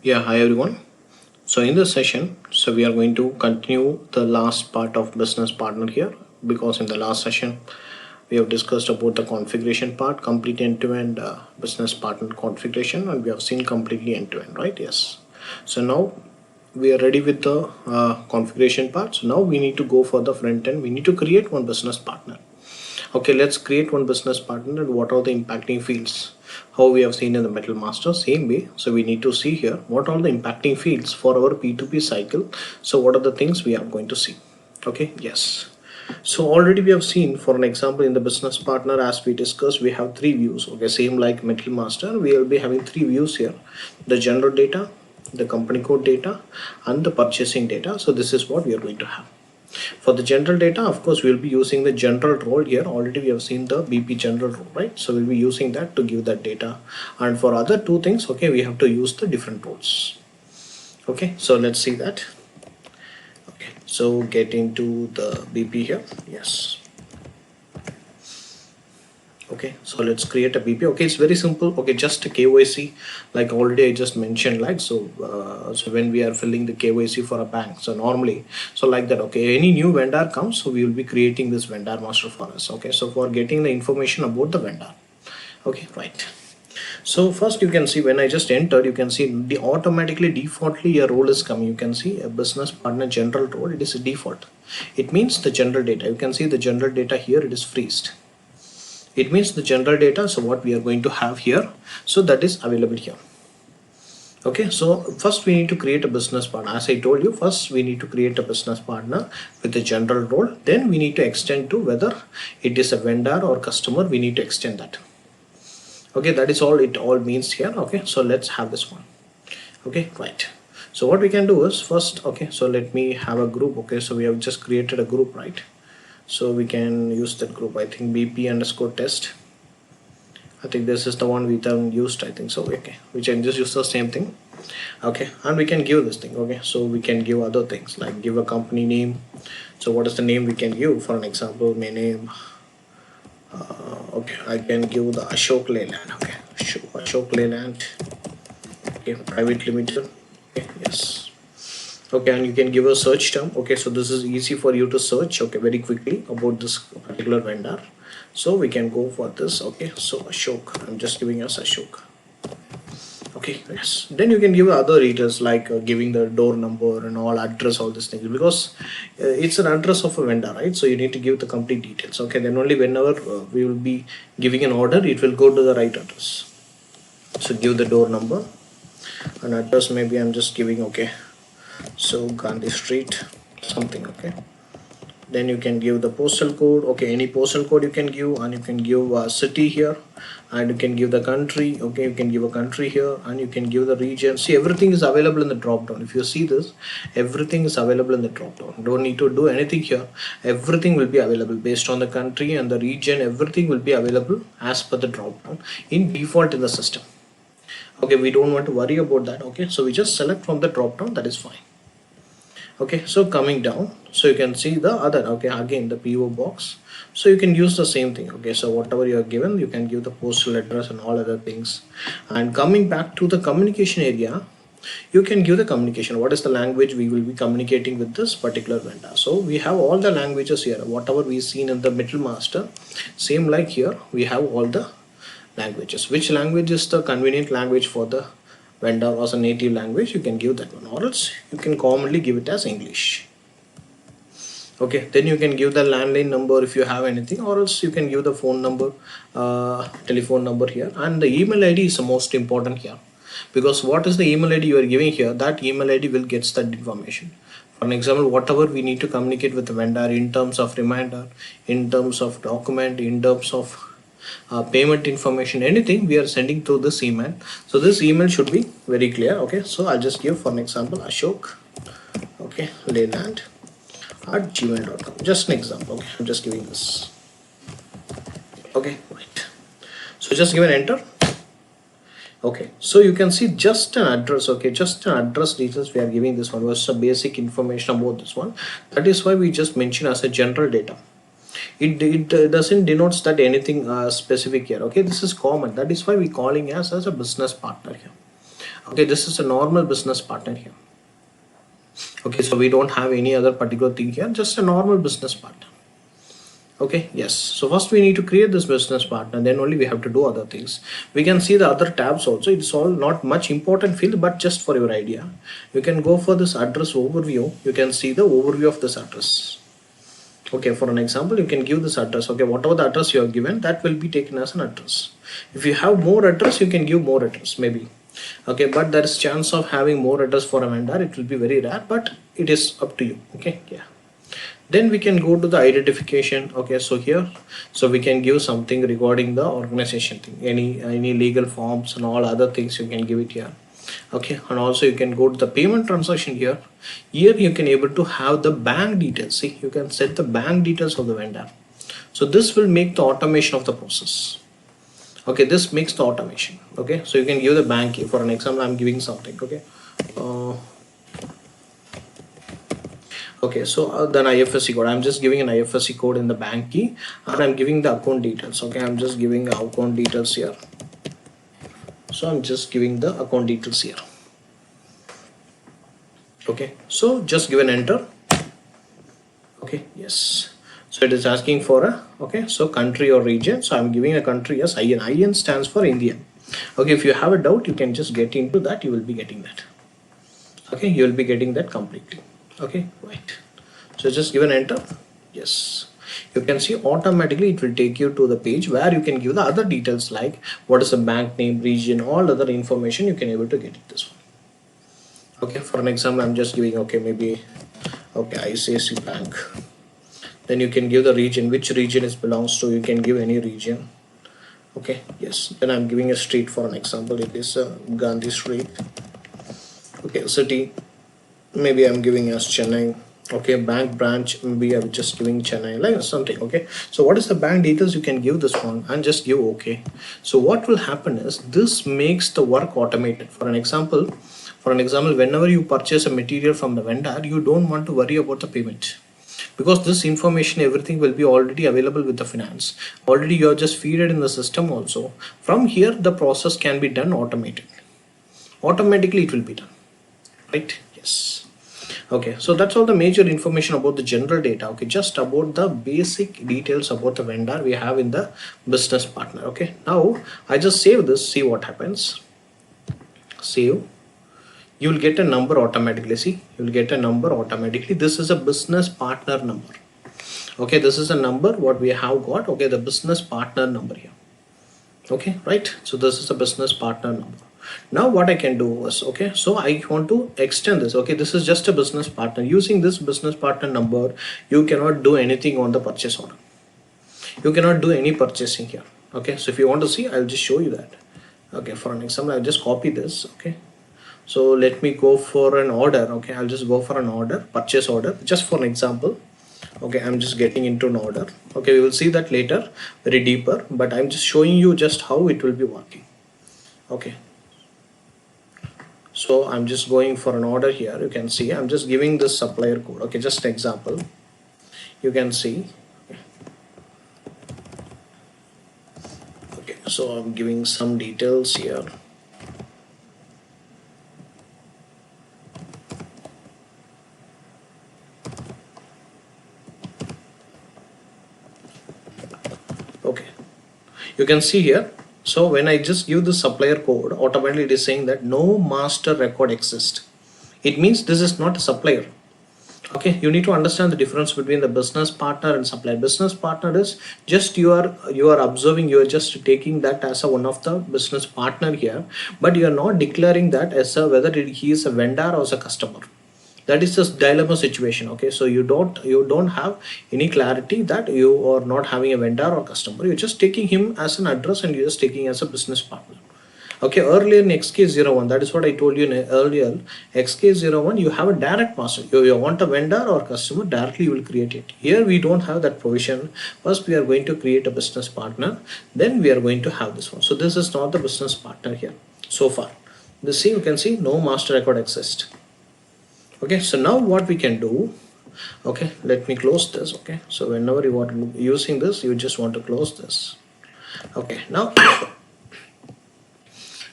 Yeah, hi everyone. So in this session, we are going to continue the last part of business partner here, because in the last session we have discussed about the configuration part, complete end-to-end business partner configuration, and we have seen completely end-to-end, right? Yes. So now we are ready with the configuration part. So now we need to go for the front end. We need to create one business partner. Okay, let's create one business partner, and what are the impacting fields? How we have seen in the Metal Master, same way. So we need to see here what are the impacting fields for our P2P cycle. So what are the things we are going to see? Okay, yes. So already we have seen, for an example, in the business partner, as we discussed, we have three views. Okay, same like Metal Master, we will be having three views here: the general data, the company code data, and the purchasing data. So this is what we are going to have. For the general data, of course, we'll be using the general role here. Already we have seen the BP general role, right? So we'll be using that to give that data. And for other two things, okay, we have to use the different roles. Okay, so let's see that. Okay, so get into the BP here. Yes. Okay, so let's create a BP. Okay, it's very simple. Okay, just a KYC, like already I just mentioned, like so when we are filling the KYC for a bank, so normally, so like that. Okay, any new vendor comes, so we will be creating this vendor master for us. Okay, so for getting the information about the vendor. Okay, right. So first you can see, when I just entered, you can see the automatically defaultly your role is coming. You can see a business partner general role, it is a default. It means the general data, you can see the general data here, it is freezed. It means the general data, so what we are going to have here, so that is available here. Okay, so first we need to create a business partner. As I told you, first we need to create a business partner with the general role. Then we need to extend to whether it is a vendor or customer. We need to extend that. Okay, that is all it all means here. Okay, so let's have this one. Okay, right. So what we can do is first, okay, so let me have a group. Okay, so we have just created a group, right? So we can use that group. I think BP underscore test. I think this is the one we have used. I think so. Okay, we can just use the same thing. Okay, and we can give this thing. Okay, so we can give other things like give a company name. So what is the name we can give? For an example, my name. Okay, I can give the Ashok Leyland. Okay, Ashok Leyland. Okay, private limited. Okay, yes. Okay, and you can give a search term. Okay, so this is easy for you to search, okay, very quickly about this particular vendor. So we can go for this. Okay, so Ashok, I'm just giving us Ashok. Okay, yes. Then you can give other details like giving the door number and all, address, all these things, because it's an address of a vendor, right? So you need to give the complete details. Okay, then only whenever we will be giving an order, it will go to the right address. So give the door number and address. Maybe I'm just giving, okay, so Gandhi Street something. Okay, then you can give the postal code. Okay, any postal code you can give, and you can give a city here, and you can give the country. Okay, you can give a country here, and you can give the region. See, everything is available in the drop down. If you see this, everything is available in the drop down. Don't need to do anything here. Everything will be available based on the country and the region. Everything will be available as per the drop down in default in the system. Okay, we don't want to worry about that. Okay, so we just select from the drop down, that is fine. Okay, so coming down, so you can see the other, okay, again the PO box. So you can use the same thing. Okay, so whatever you are given, you can give the postal address and all other things. And coming back to the communication area, you can give the communication. What is the language we will be communicating with this particular vendor? So we have all the languages here, whatever we seen in the Middle Master, same like here we have all the languages. Which language is the convenient language for the vendor as a native language, you can give that one, or else you can commonly give it as English. Okay, then you can give the landline number if you have anything, or else you can give the phone number, telephone number here, and the email ID is the most important here, because what is the email ID you are giving here, that email ID will get that information. For an example, whatever we need to communicate with the vendor in terms of reminder, in terms of document, in terms of payment information, anything we are sending through this email. So this email should be very clear. Okay, so I'll just give for an example Ashok, okay, Leyland at gmail.com, just an example. Okay, I'm just giving this. Okay, right. So just give an enter. Okay, so you can see just an address. Okay, just an address details we are giving. This one was some basic information about this one. That is why we just mention as a general data. It doesn't denotes that anything specific here. Okay, this is common. That is why we calling as a business partner here. Okay, this is a normal business partner here. Okay, so we don't have any other particular thing here, just a normal business partner. Okay, yes. So first we need to create this business partner, then only we have to do other things. We can see the other tabs also. It's all not much important field, but just for your idea. You can go for this address overview. You can see the overview of this address. Okay, for an example, you can give this address. Okay, whatever the address you have given, that will be taken as an address. If you have more address, you can give more address, maybe. Okay, but there is chance of having more address for a vendor. It will be very rare, but it is up to you. Okay, yeah. Then we can go to the identification. Okay, so here, so we can give something regarding the organization thing, any legal forms and all other things you can give it here. Okay, and also you can go to the payment transaction here. Here you can able to have the bank details. See, you can set the bank details of the vendor. So this will make the automation of the process. Okay, this makes the automation. Okay, so you can give the bank key. For an example, I'm giving something. Okay, okay, so then IFSC code, I'm just giving an IFSC code in the bank key, and I'm giving the account details. Okay, I'm just giving account details here. So I'm just giving the account details here. Okay, so just give an enter. Okay, yes. So it is asking for a, okay, so country or region. So I'm giving a country, yes, IN. IN stands for India. Okay, if you have a doubt, you can just get into that. You will be getting that. Okay, you will be getting that completely. Okay, right. So just give an enter. Yes. You can see automatically it will take you to the page where you can give the other details like what is the bank name, region, all other information you can able to get it this one. Okay, for an example, I'm just giving, okay, maybe, okay, ICICI Bank. Then you can give the region, which region it belongs to. You can give any region. Okay, yes. Then I'm giving a street for an example. It is Gandhi Street. Okay, city. Maybe I'm giving as Chennai. Okay, bank branch, maybe I'm just giving Chennai, like something. Okay, so what is the bank details? You can give this one and just give okay. So what will happen is this makes the work automated. For an example, whenever you purchase a material from the vendor, you don't want to worry about the payment, because this information, everything will be already available with the finance. Already you're just feed it in the system also. From here, the process can be done automated. Automatically it will be done, right? Yes. Okay, so that's all the major information about the general data. Okay, just about the basic details about the vendor we have in the business partner. Okay, now I just save this, see what happens. Save. You will get a number automatically. See, you will get a number automatically. This is a business partner number. Okay, this is a number what we have got. Okay, the business partner number here. Okay, right. So this is a business partner number. Now what I can do is, okay, so I want to extend this. Okay, this is just a business partner. Using this business partner number, you cannot do anything on the purchase order. You cannot do any purchasing here. Okay, so if you want to see, I'll just show you that. Okay, for an example, I'll just copy this. Okay, so let me go for an order. Okay, I'll just go for an order, purchase order, just for an example. Okay, I'm just getting into an order. Okay, we will see that later very deeper, but I'm just showing you just how it will be working. Okay, so I'm just going for an order here. You can see I'm just giving this supplier code. Okay, just an example. You can see. Okay, so I'm giving some details here. Okay, you can see here. So when I just give the supplier code, automatically it is saying that no master record exists. It means this is not a supplier. Okay, you need to understand the difference between the business partner and supplier. Business partner is just you are observing, you are just taking that as a one of the business partner here, but you are not declaring that as a whether he is a vendor or as a customer. That is just dilemma situation. Okay, so you don't have any clarity that you are not having a vendor or customer. You're just taking him as an address and you're just taking as a business partner. Okay, earlier in XK01, that is what I told you in earlier XK01, you have a direct master. You want a vendor or customer, directly you will create it. Here we don't have that provision. First we are going to create a business partner, then we are going to have this one. So this is not the business partner here so far. See, you can see no master record exists. Okay, so now what we can do, okay, let me close this. Okay, so whenever you want using this, you just want to close this. Okay, now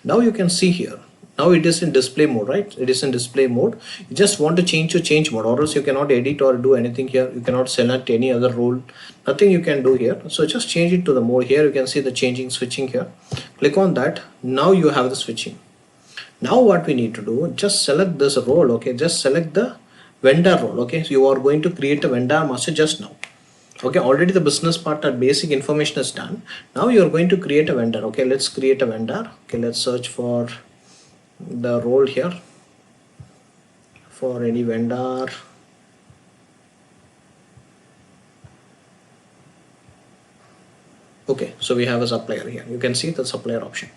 now you can see here. Now it is in display mode, right? It is in display mode. You just want to change mode, or else you cannot edit or do anything here. You cannot select any other role, nothing you can do here. So just change it to the mode. Here you can see the changing switching here. Click on that. Now you have the switching. Now what we need to do, just select this role. Okay, just select the vendor role. Okay, so you are going to create a vendor master just now. Okay, already the business partner basic information is done. Now you are going to create a vendor. Okay, let's create a vendor. Okay, let's search for the role here, for any vendor. Okay, so we have a supplier here. You can see the supplier option.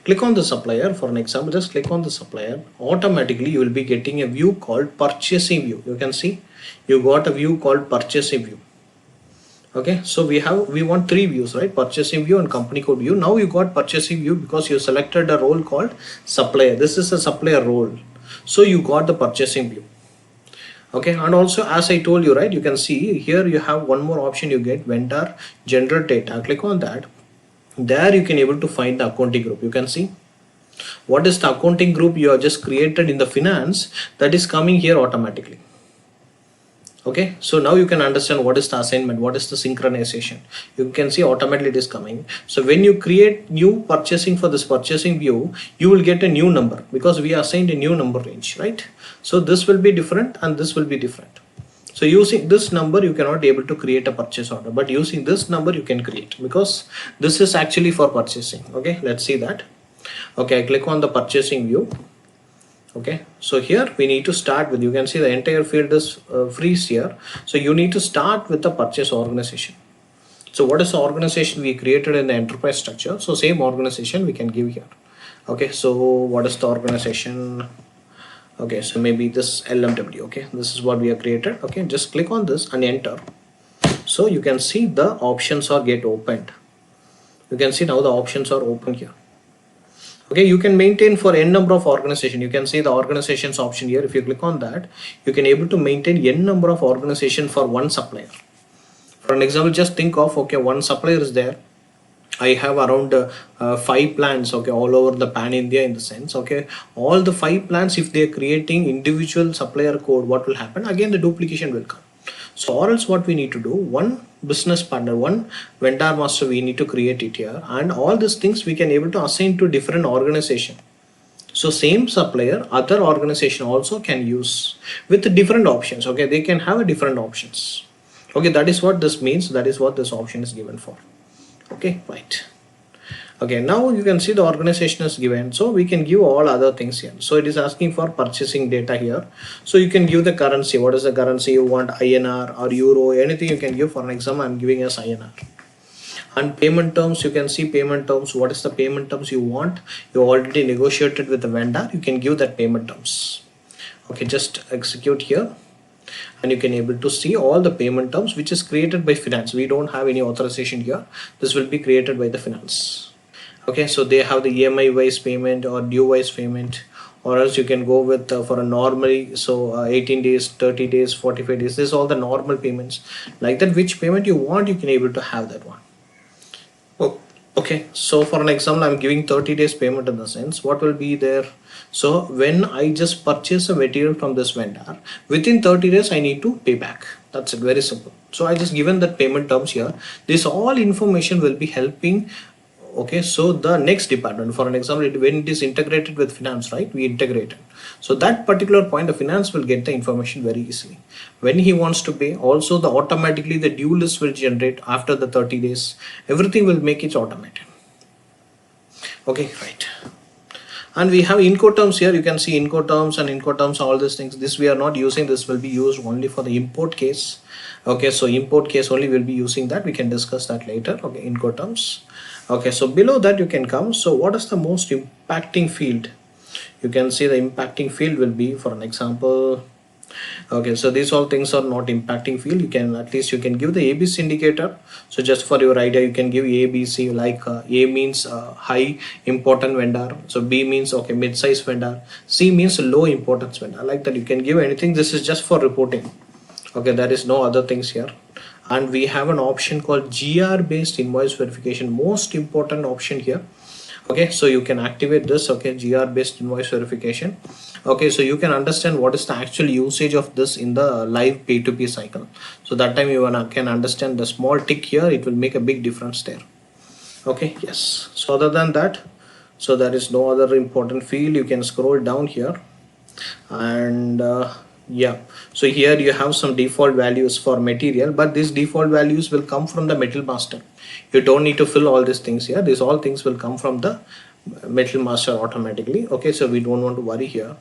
Click on the supplier. For an example, just click on the supplier. Automatically you will be getting a view called purchasing view. You can see you got a view called purchasing view. Okay, so we want three views, right? Purchasing view and company code view. Now you got purchasing view because you selected a role called supplier. This is a supplier role, so you got the purchasing view. Okay, and also as I told you, right, you can see here you have one more option. You get vendor general data. Click on that. There you can able to find the accounting group. You can see what is the accounting group you have just created in the finance, that is coming here automatically. Okay, so now you can understand what is the assignment, what is the synchronization. You can see automatically it is coming. So when you create new purchasing for this purchasing view, you will get a new number because we assigned a new number range, right? So this will be different and this will be different. So using this number you cannot be able to create a purchase order, but using this number you can create, because this is actually for purchasing. Okay, let's see that. Okay, I click on the purchasing view. Okay, so here we need to start with, you can see the entire field is freeze here. So you need to start with the purchase organization. So what is the organization we created in the enterprise structure? So same organization we can give here. Okay, so what is the organization? Okay, so maybe this LMW. Okay, this is what we have created. Okay, just click on this and enter. So you can see the options are get opened. You can see now the options are open here. Okay, you can maintain for n number of organization. You can see the organizations option here. If you click on that, you can able to maintain n number of organization for one supplier. For an example, just think of, okay, one supplier is there. I have around 5 plants, okay, all over the pan India in the sense, okay, all the 5 plants, if they are creating individual supplier code, what will happen? Again, the duplication will come. So or else what we need to do, one business partner, one vendor master, we need to create it here, and all these things we can able to assign to different organization. So same supplier, other organization also can use with different options. Okay, they can have a different options. Okay, that is what this means. That is what this option is given for. Okay, right. Okay, now you can see the organization is given, so we can give all other things here. So it is asking for purchasing data here, so you can give the currency. What is the currency you want? INR or euro, anything you can give. For an example, I'm giving as INR. And payment terms, you can see payment terms. What is the payment terms you want? You already negotiated with the vendor, you can give that payment terms. Okay, just execute here, and you can able to see all the payment terms which is created by finance. We don't have any authorization here. This will be created by the finance. Okay, so they have the EMI wise payment or due wise payment, or else you can go with for a normally, so 18 days, 30 days, 45 days. This is all the normal payments. Like that, which payment you want, you can able to have that one. Oh, okay, so for an example, I'm giving 30 days payment in the sense, what will be there? So when I just purchase a material from this vendor, within 30 days I need to pay back. That's it, very simple. So I just given that payment terms here. This all information will be helping. Okay, so the next department, for an example, when it is integrated with finance, right, we integrate it. So that particular point, the finance will get the information very easily. When he wants to pay, also the automatically the due list will generate after the 30 days. Everything will make it automated. Okay, right. And we have Incoterms here. You can see Incoterms and Incoterms, all these things. This we are not using. This will be used only for the import case. Okay, so import case only will be using that. We can discuss that later. Okay, Incoterms. Okay, so below that you can come. So what is the most impacting field? You can see the impacting field will be, for an example, okay, so these all things are not impacting field. You can, at least you can give the ABC indicator. So just for your idea, you can give ABC, like A means high important vendor, so B means okay mid-size vendor, C means low importance vendor. Like that you can give anything. This is just for reporting. Okay, there is no other things here. And we have an option called GR based invoice verification, most important option here. Okay, so you can activate this, okay, GR based invoice verification. Okay, so you can understand what is the actual usage of this in the live P2P cycle. So that time you can understand the small tick here, it will make a big difference there. Okay, yes. So other than that, so there is no other important field. You can scroll down here, and yeah, so here you have some default values for material, but these default values will come from the metal master. You don't need to fill all these things here. These all things will come from the metal master automatically. Okay, so we don't want to worry here.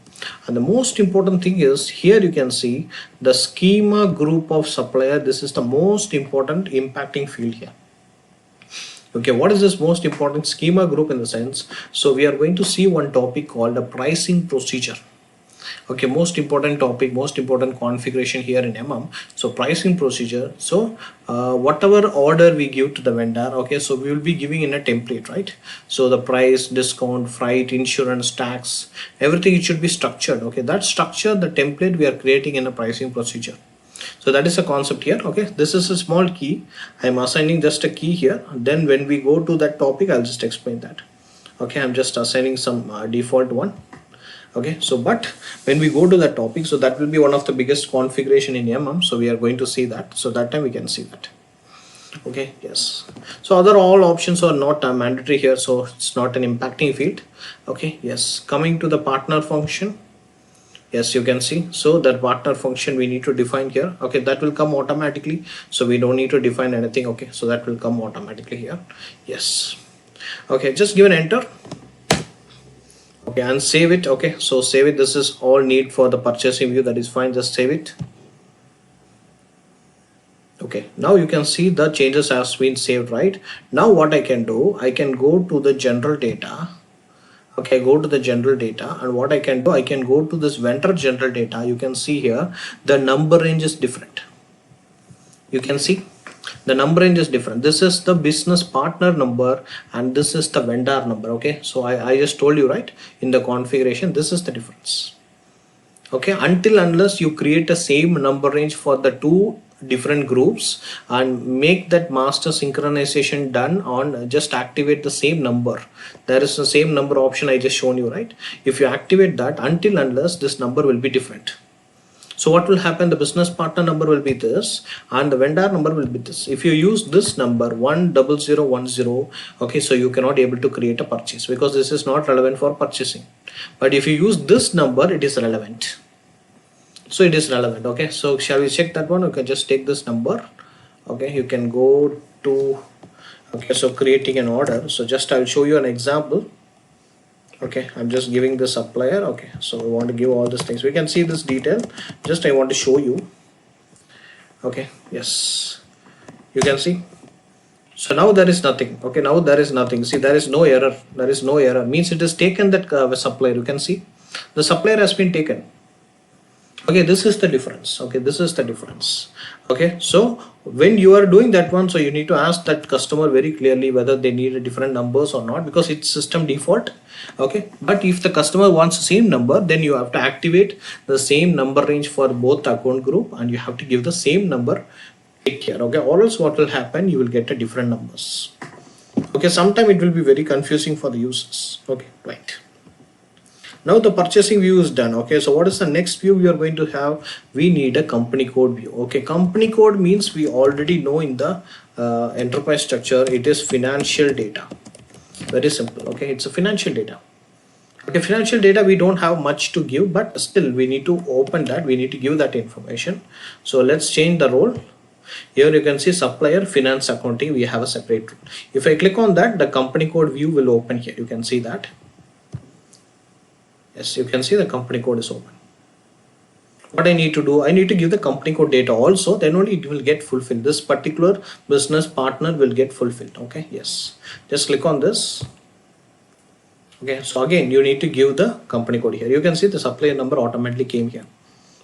And the most important thing is here you can see the schema group of supplier. This is the most important impacting field here. Okay, what is this most important schema group in the sense? So we are going to see one topic called the pricing procedure. Okay, most important topic, most important configuration here in So pricing procedure. So whatever order we give to the vendor, okay, so we will be giving in a template, right? So the price, discount, freight, insurance, tax, everything, it should be structured. Okay, that structure, the template we are creating in a pricing procedure. So that is a concept here. Okay, this is a small key. I'm assigning just a key here. Then when we go to that topic, I'll just explain that. Okay, I'm just assigning some default one. Okay, so but when we go to that topic, so that will be one of the biggest configuration in so we are going to see that, so that time we can see that. Okay, yes. So other all options are not mandatory here, so it's not an impacting field. Okay, yes. Coming to the partner function, yes, you can see, so that partner function we need to define here. Okay, that will come automatically, so we don't need to define anything. Okay, so that will come automatically here. Yes. Okay, just give an enter. Okay, and save it. Okay, so save it. This is all need for the purchasing view. That is fine. Just save it. Okay, now you can see the changes has been saved, right? Now what I can do, I can go to the general data. Okay, go to the general data, and what I can do, I can go to this vendor general data. You can see here the number range is different. You can see the number range is different. This is the business partner number and this is the vendor number. Okay, so I just told you, right, in the configuration, this is the difference. Okay, unless you create the same number range for the two different groups and make that master synchronization done on, just activate the same number. There is the same number option I just shown you, right? If you activate that, unless this number will be different. So what will happen, the business partner number will be this and the vendor number will be this. If you use this number 10010, okay, so you cannot able to create a purchase because this is not relevant for purchasing. But if you use this number, it is relevant. So it is relevant. Okay, so shall we check that one? Okay, just take this number. Okay, you can go to, okay, so creating an order. So just I'll show you an example. Okay, I'm just giving the supplier. Okay, so we want to give all these things. We can see this detail. Just I want to show you. Okay, yes, you can see. So now there is nothing. Okay, now there is nothing. See, there is no error. There is no error. Means it is taken that supplier. You can see the supplier has been taken. Okay, this is the difference. Okay, this is the difference. Okay, so when you are doing that one, so you need to ask that customer very clearly whether they need a different numbers or not, because it's system default. Okay, but if the customer wants the same number, then you have to activate the same number range for both account group and you have to give the same number here. Okay, or else what will happen, you will get a different numbers. Okay, sometime it will be very confusing for the users. Okay, right. Now the purchasing view is done. Okay, so what is the next view we are going to have? We need a company code view. Okay, company code means we already know in the enterprise structure, it is financial data. Very simple. Okay, it's a financial data. Okay, financial data we don't have much to give, but still we need to open that. We need to give that information. So let's change the role. Here you can see supplier finance accounting. We have a separate role. If I click on that, the company code view will open here. You can see that. Yes, you can see the company code is open. What I need to do, I need to give the company code data also, then only it will get fulfilled. This particular business partner will get fulfilled. Okay, yes, just click on this. Okay, so again you need to give the company code here. You can see the supplier number automatically came here,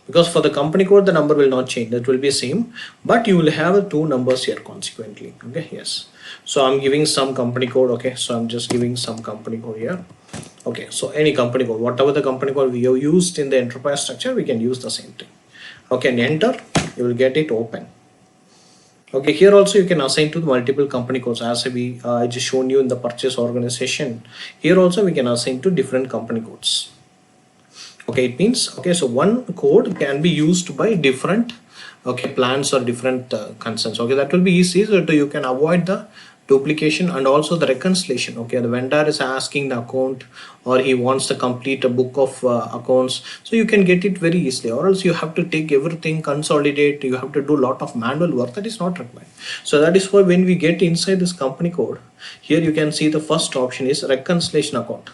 because for the company code the number will not change, that will be same, but you will have two numbers here consequently. Okay, yes, so I'm giving some company code. Okay, so I'm just giving some company code here. Okay, so any company code, whatever the company code we have used in the enterprise structure, we can use the same thing. Okay, and enter, you will get it open. Okay, here also you can assign to the multiple company codes as I just shown you in the purchase organization. Here also we can assign to different company codes. Okay, it means, okay, so one code can be used by different, okay, plans or different concerns. Okay, that will be easy, so you can avoid the duplication and also the reconciliation. Okay, the vendor is asking the account or he wants to complete a book of accounts, so you can get it very easily, or else you have to take everything, consolidate, you have to do a lot of manual work that is not required. So that is why when we get inside this company code, here you can see the first option is reconciliation account,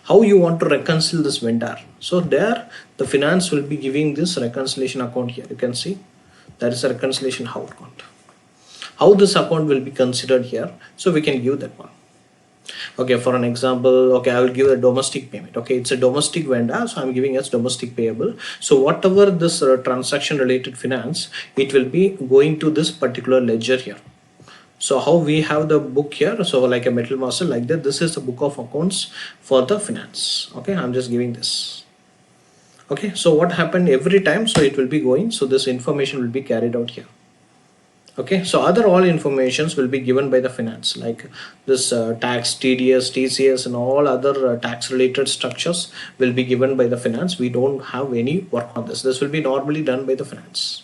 how you want to reconcile this vendor. So there the finance will be giving this reconciliation account. Here you can see there is a reconciliation account, how this account will be considered here, so we can give that one. Okay, for an example, okay, I will give a domestic payment. Okay, it's a domestic vendor, so I'm giving as domestic payable. So whatever this transaction related finance, it will be going to this particular ledger here. So how we have the book here, so like a metal master like that, this is the book of accounts for the finance. Okay, I'm just giving this. Okay, so what happened every time, so it will be going, so this information will be carried out here. Okay, so other all informations will be given by the finance, like this tax, TDS, TCS and all other tax related structures will be given by the finance. We don't have any work on this will be normally done by the finance.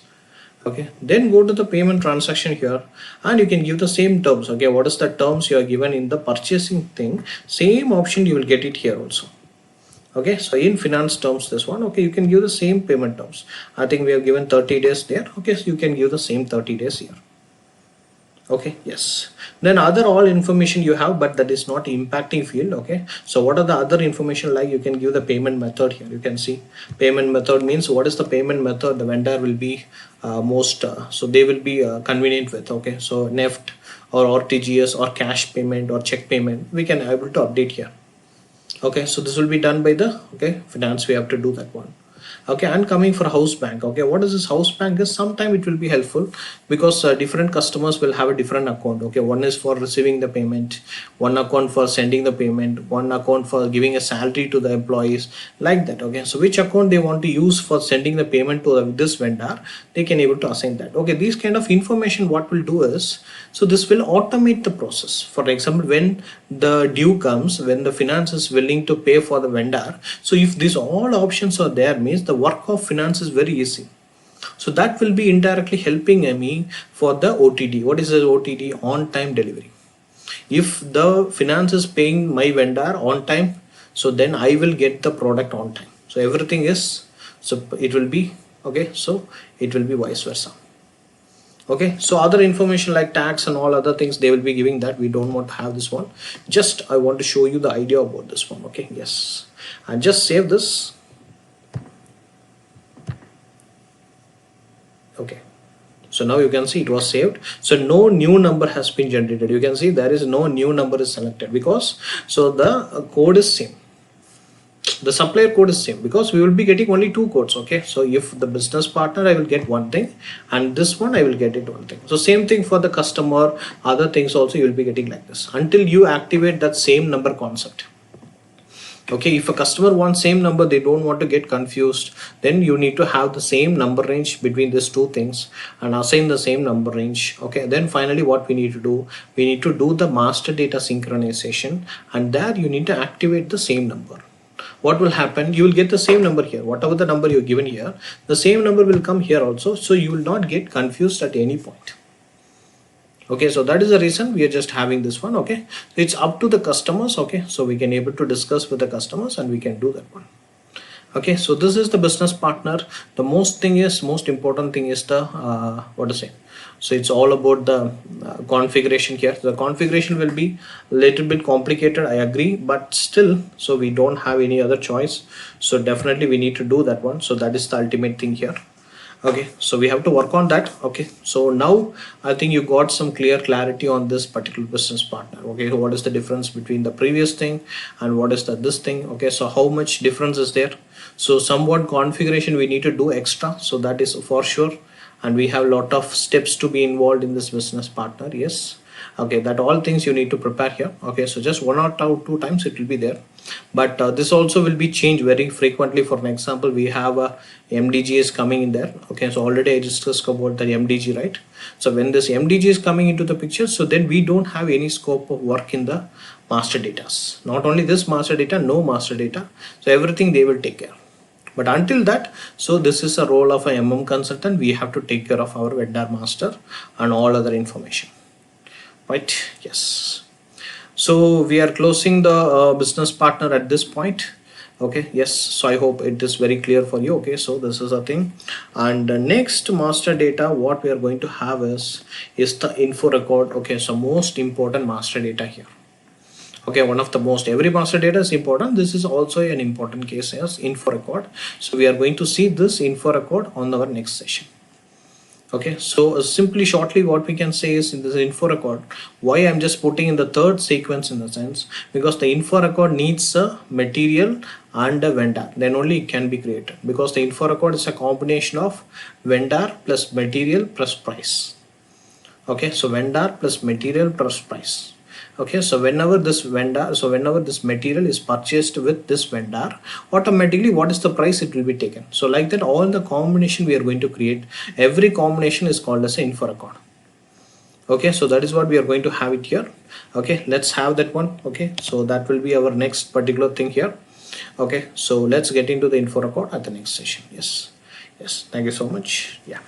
Okay, then go to the payment transaction here and you can give the same terms. Okay, what is the terms you are given in the purchasing thing, same option you will get it here also. Okay, so in finance terms, this one, okay, you can give the same payment terms. I think we have given 30 days there. Okay, so you can give the same 30 days here. Okay, yes, then other all information you have, but that is not impacting field. Okay, so what are the other information, like you can give the payment method here. You can see payment method means what is the payment method the vendor will be most so they will be convenient with. Okay, so NEFT or RTGS or cash payment or check payment, we can able to update here. Okay, so this will be done by the, okay, finance, we have to do that one. Okay, and coming for house bank. Okay, what is this house bank is, sometime it will be helpful because different customers will have a different account. Okay, one is for receiving the payment, one account for sending the payment, one account for giving a salary to the employees, like that. Okay, so which account they want to use for sending the payment to this vendor, they can able to assign that. Okay, these kind of information what will do is, so this will automate the process. For example, when the due comes, when the finance is willing to pay for the vendor, so if these all options are there, means the work of finance is very easy. So that will be indirectly helping me for the OTD. What is the OTD? On time delivery. If the finance is paying my vendor on time, so then I will get the product on time. So everything is, so it will be, okay, so it will be vice versa. Okay, so other information like tax and all other things, they will be giving that. We don't want to have this one. Just I want to show you the idea about this one. Okay, yes, and just save this. Okay, so now you can see it was saved. So no new number has been generated. You can see there is no new number is selected because so the code is same, the supplier code is same, because we will be getting only two codes. Okay, so if the business partner, I will get one thing, and this one I will get it one thing. So same thing for the customer, other things also you will be getting like this until you activate that same number concept. Okay, if a customer wants same number, they don't want to get confused, then you need to have the same number range between these two things and assign the same number range. Okay, then finally what we need to do, we need to do the master data synchronization, and there you need to activate the same number. What will happen, you will get the same number here, whatever the number you given here, the same number will come here also, so you will not get confused at any point. Okay, so that is the reason we are just having this one. Okay, it's up to the customers. Okay, so we can able to discuss with the customers and we can do that one. Okay, so this is the business partner. The most important thing is the what to say, so it's all about the configuration here. The configuration will be a little bit complicated, I agree, but still, so we don't have any other choice, so definitely we need to do that one. So that is the ultimate thing here. Okay, so we have to work on that. Okay, so now I think you got some clarity on this particular business partner. Okay, so what is the difference between the previous thing and what is the this thing? Okay, so how much difference is there? So somewhat configuration we need to do extra, so that is for sure, and we have a lot of steps to be involved in this business partner. Yes, okay, that all things you need to prepare here. Okay, so just one or two times it will be there. but this also will be changed very frequently. For an example, we have a MDG is coming in there. Okay, so already I discussed about the MDG, right? So when this MDG is coming into the picture, so then we don't have any scope of work in the master data. Not only this master data, no master data, so everything they will take care. But until that, so this is a role of a MM consultant. We have to take care of our vendor master and all other information, right? Yes. So we are closing the business partner at this point. Okay, yes, so I hope it is very clear for you. Okay, so this is a thing. And next master data, what we are going to have is the info record. Okay, so most important master data here. Okay, one of the most, every master data is important. This is also an important case as info record. So we are going to see this info record on our next session. Okay, so simply shortly what we can say is in this info record, why I'm just putting in the third sequence in the sense, because the info record needs a material and a vendor, then only it can be created, because the info record is a combination of vendor plus material plus price. Okay, so vendor plus material plus price. Okay, so whenever this material is purchased with this vendor, automatically what is the price it will be taken. So like that, all the combination we are going to create, every combination is called as an info record. Okay, so that is what we are going to have it here. Okay, let's have that one. Okay, so that will be our next particular thing here. Okay, so let's get into the info record at the next session. Yes, thank you so much. Yeah.